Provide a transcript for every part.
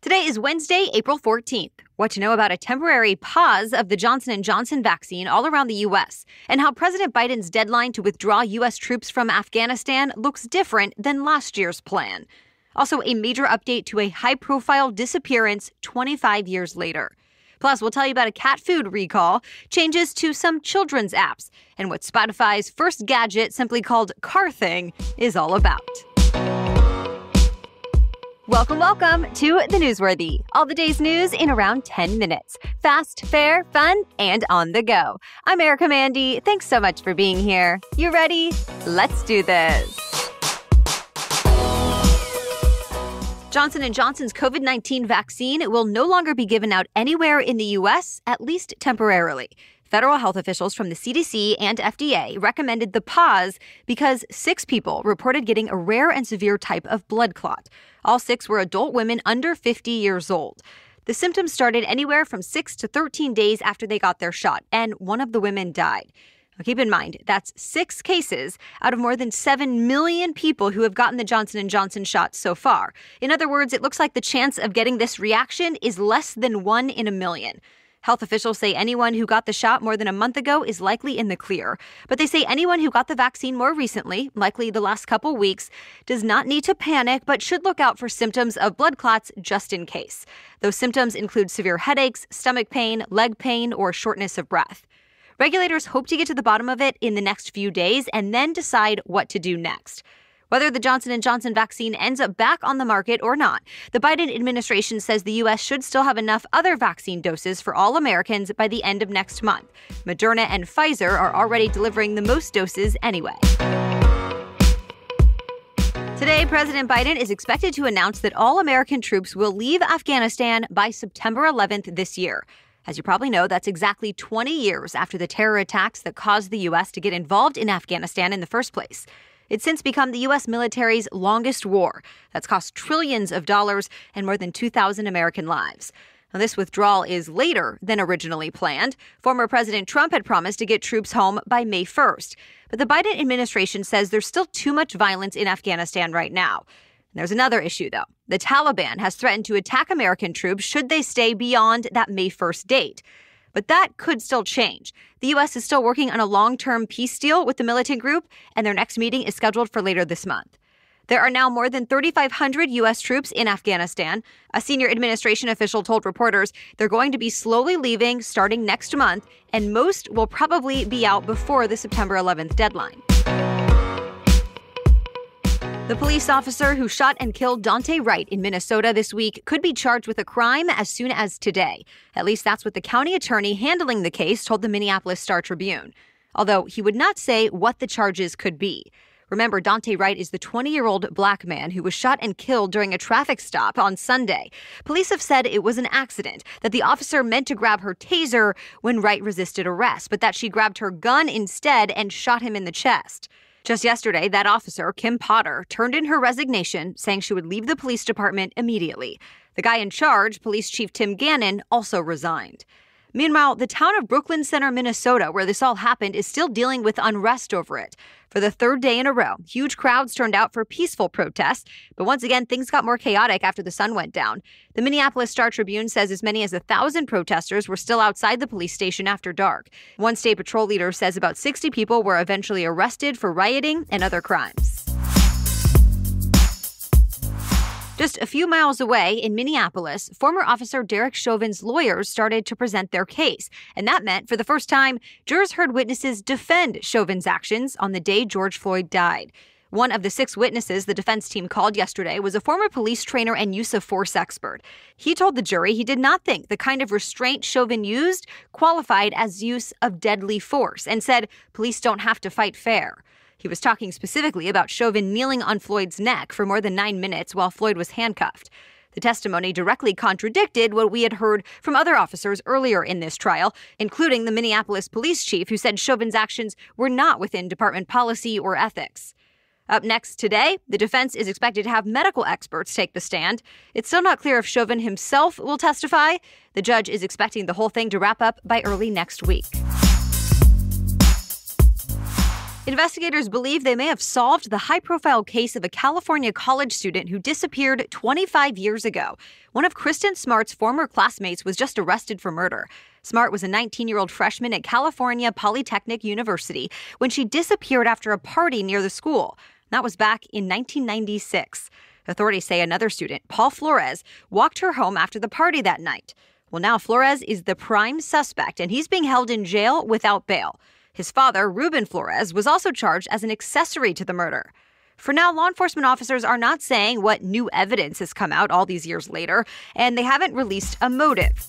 Today is Wednesday, April 14th. What to know about a temporary pause of the Johnson & Johnson vaccine all around the U.S. and how President Biden's deadline to withdraw U.S. troops from Afghanistan looks different than last year's plan. Also, a major update to a high-profile disappearance 25 years later. Plus, we'll tell you about a cat food recall, changes to some children's apps, and what Spotify's first gadget, simply called Car Thing, is all about. Welcome to The Newsworthy. All the day's news in around 10 minutes. Fast, fair, fun, and on the go. I'm Erica Mandy. Thanks so much for being here. You ready? Let's do this. Johnson & Johnson's COVID-19 vaccine will no longer be given out anywhere in the U.S., at least temporarily. Federal health officials from the CDC and FDA recommended the pause because 6 people reported getting a rare and severe type of blood clot. All 6 were adult women under 50 years old. The symptoms started anywhere from 6 to 13 days after they got their shot, and one of the women died. Now, keep in mind, that's 6 cases out of more than 7 million people who have gotten the Johnson & Johnson shot so far. In other words, it looks like the chance of getting this reaction is less than 1 in a million. Health officials say anyone who got the shot more than a month ago is likely in the clear. But they say anyone who got the vaccine more recently, likely the last couple weeks, does not need to panic but should look out for symptoms of blood clots just in case. Those symptoms include severe headaches, stomach pain, leg pain, or shortness of breath. Regulators hope to get to the bottom of it in the next few days and then decide what to do next. Whether the Johnson & Johnson vaccine ends up back on the market or not, the Biden administration says the U.S. should still have enough other vaccine doses for all Americans by the end of next month. Moderna and Pfizer are already delivering the most doses anyway. Today, President Biden is expected to announce that all American troops will leave Afghanistan by September 11th this year. As you probably know, that's exactly 20 years after the terror attacks that caused the U.S. to get involved in Afghanistan in the first place. It's since become the U.S. military's longest war that's cost trillions of dollars and more than 2,000 American lives. Now, this withdrawal is later than originally planned. Former President Trump had promised to get troops home by May 1st. But the Biden administration says there's still too much violence in Afghanistan right now. There's another issue, though. The Taliban has threatened to attack American troops should they stay beyond that May 1st date. But that could still change. The U.S. is still working on a long-term peace deal with the militant group, and their next meeting is scheduled for later this month. There are now more than 3,500 U.S. troops in Afghanistan. A senior administration official told reporters they're going to be slowly leaving starting next month, and most will probably be out before the September 11th deadline. The police officer who shot and killed Donte Wright in Minnesota this week could be charged with a crime as soon as today. At least that's what the county attorney handling the case told the Minneapolis Tribune. Although he would not say what the charges could be. Remember, Donte Wright is the 20-year-old black man who was shot and killed during a traffic stop on Sunday. Police have said it was an accident, that the officer meant to grab her taser when Wright resisted arrest, but that she grabbed her gun instead and shot him in the chest. Just yesterday, that officer, Kim Potter, turned in her resignation, saying she would leave the police department immediately. The guy in charge, Police Chief Tim Gannon, also resigned. Meanwhile, the town of Brooklyn Center, Minnesota, where this all happened, is still dealing with unrest over it. For the 3rd day in a row, huge crowds turned out for peaceful protests, but once again, things got more chaotic after the sun went down. The Minneapolis Tribune says as many as 1,000 protesters were still outside the police station after dark. One state patrol leader says about 60 people were eventually arrested for rioting and other crimes. Just a few miles away in Minneapolis, former officer Derek Chauvin's lawyers started to present their case. And that meant, for the first time, jurors heard witnesses defend Chauvin's actions on the day George Floyd died. One of the 6 witnesses the defense team called yesterday was a former police trainer and use of force expert. He told the jury he did not think the kind of restraint Chauvin used qualified as use of deadly force and said police don't have to fight fair. He was talking specifically about Chauvin kneeling on Floyd's neck for more than 9 minutes while Floyd was handcuffed. The testimony directly contradicted what we had heard from other officers earlier in this trial, including the Minneapolis police chief who said Chauvin's actions were not within department policy or ethics. Up next today, the defense is expected to have medical experts take the stand. It's still not clear if Chauvin himself will testify. The judge is expecting the whole thing to wrap up by early next week. Investigators believe they may have solved the high-profile case of a California college student who disappeared 25 years ago. One of Kristin Smart's former classmates was just arrested for murder. Smart was a 19-year-old freshman at California Polytechnic University when she disappeared after a party near the school. That was back in 1996. Authorities say another student, Paul Flores, walked her home after the party that night. Well, now Flores is the prime suspect, and he's being held in jail without bail. His father, Ruben Flores, was also charged as an accessory to the murder. For now, law enforcement officers are not saying what new evidence has come out all these years later, and they haven't released a motive.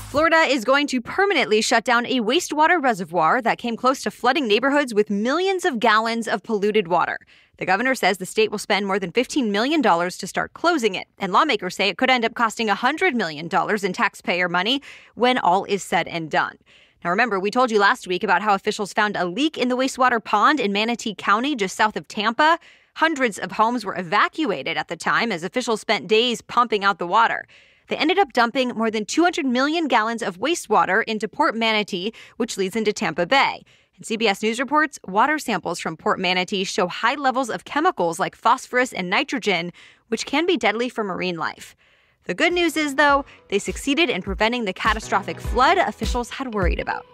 Florida is going to permanently shut down a wastewater reservoir that came close to flooding neighborhoods with millions of gallons of polluted water. The governor says the state will spend more than $15 million to start closing it, and lawmakers say it could end up costing $100 million in taxpayer money when all is said and done. Now remember, we told you last week about how officials found a leak in the wastewater pond in Manatee County, just south of Tampa. Hundreds of homes were evacuated at the time as officials spent days pumping out the water. They ended up dumping more than 200 million gallons of wastewater into Port Manatee, which leads into Tampa Bay. And CBS News reports water samples from Port Manatee show high levels of chemicals like phosphorus and nitrogen, which can be deadly for marine life. The good news is, though, they succeeded in preventing the catastrophic flood officials had worried about.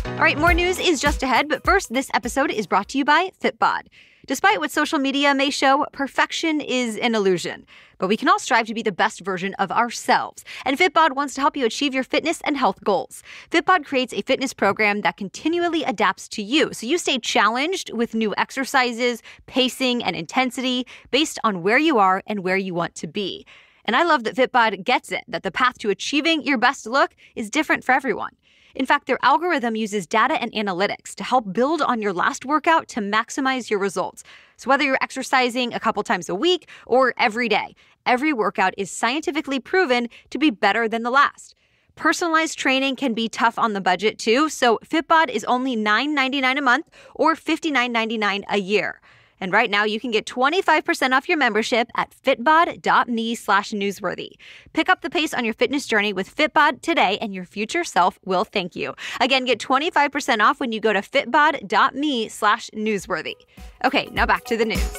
All right, more news is just ahead, but first, this episode is brought to you by Fitbod. Despite what social media may show, perfection is an illusion. But we can all strive to be the best version of ourselves. And Fitbod wants to help you achieve your fitness and health goals. Fitbod creates a fitness program that continually adapts to you, so you stay challenged with new exercises, pacing, and intensity based on where you are and where you want to be. And I love that Fitbod gets it, that the path to achieving your best look is different for everyone. In fact, their algorithm uses data and analytics to help build on your last workout to maximize your results. So whether you're exercising a couple times a week or every day, every workout is scientifically proven to be better than the last. Personalized training can be tough on the budget too, so Fitbod is only $9.99 a month or $59.99 a year. And right now, you can get 25% off your membership at fitbod.me/newsworthy. Pick up the pace on your fitness journey with Fitbod today, and your future self will thank you. Again, get 25% off when you go to fitbod.me/newsworthy. Okay, now back to the news.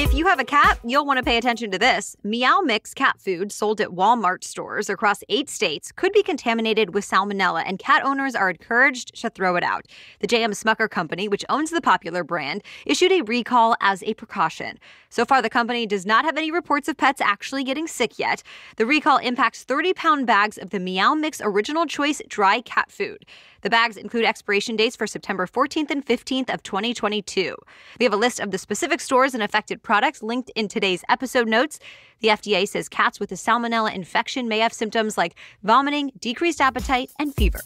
If you have a cat, you'll want to pay attention to this. Meow Mix cat food sold at Walmart stores across 8 states could be contaminated with salmonella, and cat owners are encouraged to throw it out. The J&amp Smucker company, which owns the popular brand, issued a recall as a precaution. So far, the company does not have any reports of pets actually getting sick yet. The recall impacts 30-pound bags of the Meow Mix Original Choice dry cat food. The bags include expiration dates for September 14th and 15th of 2022. We have a list of the specific stores and affected products linked in today's episode notes. The FDA says cats with a salmonella infection may have symptoms like vomiting, decreased appetite, and fever.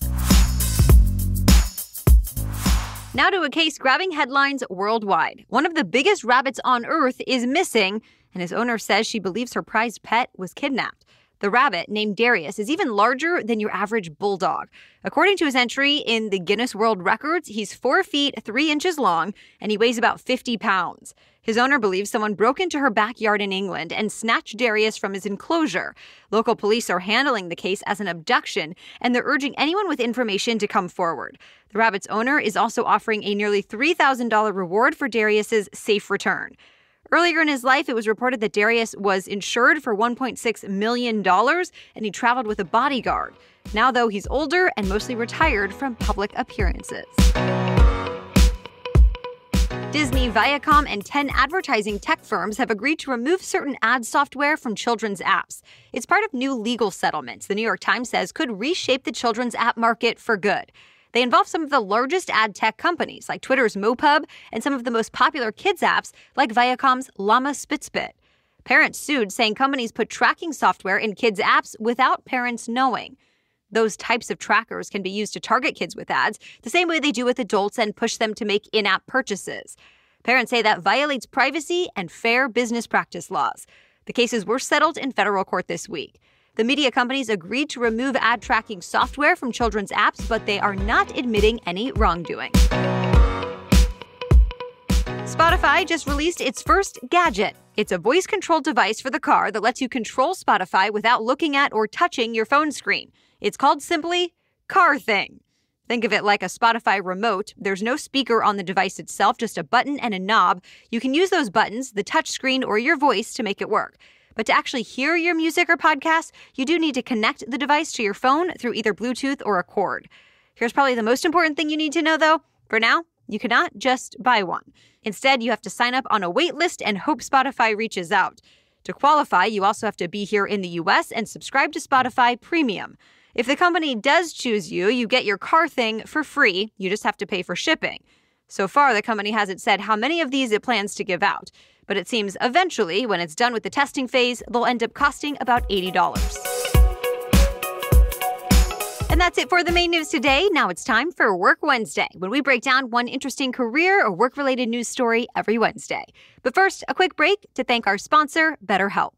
Now to a case grabbing headlines worldwide. One of the biggest rabbits on Earth is missing, and his owner says she believes her prized pet was kidnapped. The rabbit, named Darius, is even larger than your average bulldog. According to his entry in the Guinness World Records, he's 4 feet 3 inches long, and he weighs about 50 pounds. His owner believes someone broke into her backyard in England and snatched Darius from his enclosure. Local police are handling the case as an abduction, and they're urging anyone with information to come forward. The rabbit's owner is also offering a nearly $3,000 reward for Darius's safe return. Earlier in his life, it was reported that Darius was insured for $1.6 million, and he traveled with a bodyguard. Now, though, he's older and mostly retired from public appearances. Disney, Viacom, and 10 advertising tech firms have agreed to remove certain ad software from children's apps. It's part of new legal settlements the New York Times says could reshape the children's app market for good. They involve some of the largest ad tech companies, like Twitter's MoPub, and some of the most popular kids apps, like Viacom's Llama Spitspit. Parents sued, saying companies put tracking software in kids' apps without parents knowing. Those types of trackers can be used to target kids with ads, the same way they do with adults, and push them to make in-app purchases. Parents say that violates privacy and fair business practice laws. The cases were settled in federal court this week. The media companies agreed to remove ad tracking software from children's apps, but they are not admitting any wrongdoing. Spotify just released its first gadget. It's a voice-controlled device for the car that lets you control Spotify without looking at or touching your phone screen. It's called simply Car Thing. Think of it like a Spotify remote. There's no speaker on the device itself, just a button and a knob. You can use those buttons, the touch screen, or your voice to make it work. But to actually hear your music or podcasts, you do need to connect the device to your phone through either Bluetooth or a cord. Here's probably the most important thing you need to know, though. For now, you cannot just buy one. Instead, you have to sign up on a wait list and hope Spotify reaches out. To qualify, you also have to be here in the U.S. and subscribe to Spotify Premium. If the company does choose you, you get your Car Thing for free. You just have to pay for shipping. So far, the company hasn't said how many of these it plans to give out. But it seems eventually, when it's done with the testing phase, they'll end up costing about $80. And that's it for the main news today. Now it's time for Work Wednesday, when we break down one interesting career or work-related news story every Wednesday. But first, a quick break to thank our sponsor, BetterHelp.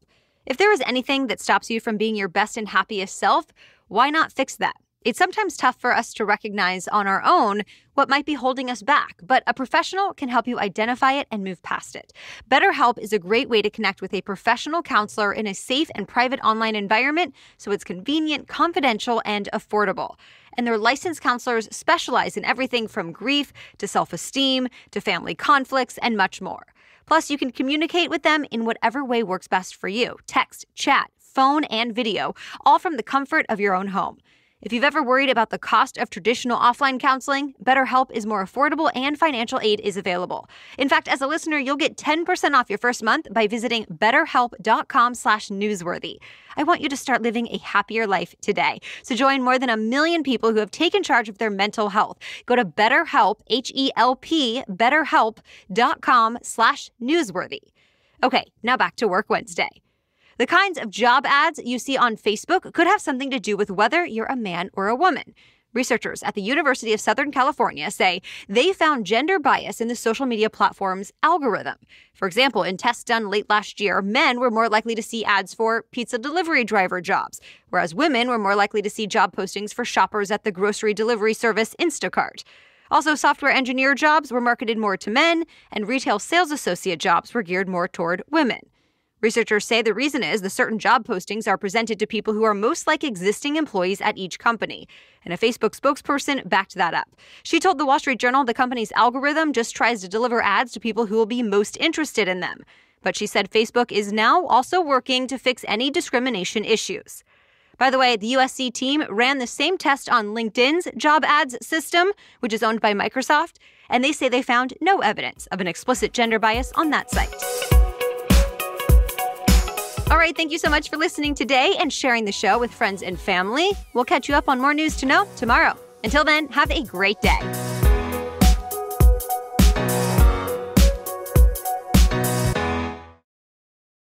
If there is anything that stops you from being your best and happiest self, why not fix that? It's sometimes tough for us to recognize on our own what might be holding us back, but a professional can help you identify it and move past it. BetterHelp is a great way to connect with a professional counselor in a safe and private online environment, so it's convenient, confidential, and affordable. And their licensed counselors specialize in everything from grief to self-esteem to family conflicts and much more. Plus, you can communicate with them in whatever way works best for you: text, chat, phone, and video, all from the comfort of your own home. If you've ever worried about the cost of traditional offline counseling, BetterHelp is more affordable and financial aid is available. In fact, as a listener, you'll get 10% off your first month by visiting betterhelp.com/newsworthy. I want you to start living a happier life today. So join more than 1 million people who have taken charge of their mental health. Go to BetterHelp, H-E-L-P, betterhelp.com/newsworthy. Okay, now back to Work Wednesday. The kinds of job ads you see on Facebook could have something to do with whether you're a man or a woman. Researchers at the University of Southern California say they found gender bias in the social media platform's algorithm. For example, in tests done late last year, men were more likely to see ads for pizza delivery driver jobs, whereas women were more likely to see job postings for shoppers at the grocery delivery service Instacart. Also, software engineer jobs were marketed more to men, and retail sales associate jobs were geared more toward women. Researchers say the reason is the certain job postings are presented to people who are most like existing employees at each company. And a Facebook spokesperson backed that up. She told the Wall Street Journal the company's algorithm just tries to deliver ads to people who will be most interested in them. But she said Facebook is now also working to fix any discrimination issues. By the way, the USC team ran the same test on LinkedIn's job ads system, which is owned by Microsoft, and they say they found no evidence of an explicit gender bias on that site. All right, thank you so much for listening today and sharing the show with friends and family. We'll catch you up on more news to know tomorrow. Until then, have a great day.